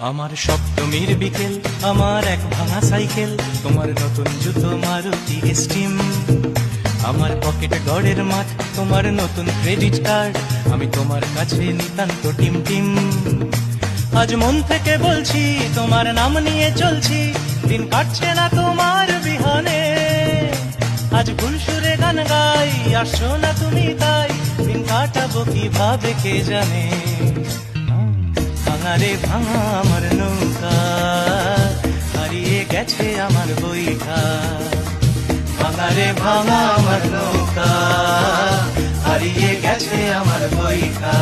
আমার সপ্তমীর বিকেল, আমার এক ভাঙা সাইকেল, তোমার নতুন জুতো মারুতি স্টিম, আমার পকেট গড়ের মাঠ, তোমার নতুন ক্রেডিট কার্ড, আমি তোমার কাছে নিতান্ত টিম টিম। আজ মন থেকে বলছি, তোমার নাম নিয়ে চলছি, দিন কাটছে না তোমার বিহানে। আজ ভুল সুরে গান গাই, আসছো না তুমি তাই, দিন কাটাবো কিভাবে কে জানে। ভাঙা রে ভাঙা আমার নৌকা, হারিয়ে গেছে আমার বইটা। ভাঙা রে ভাঙা আমার নৌকা, হারিয়ে গেছে আমার বইটা।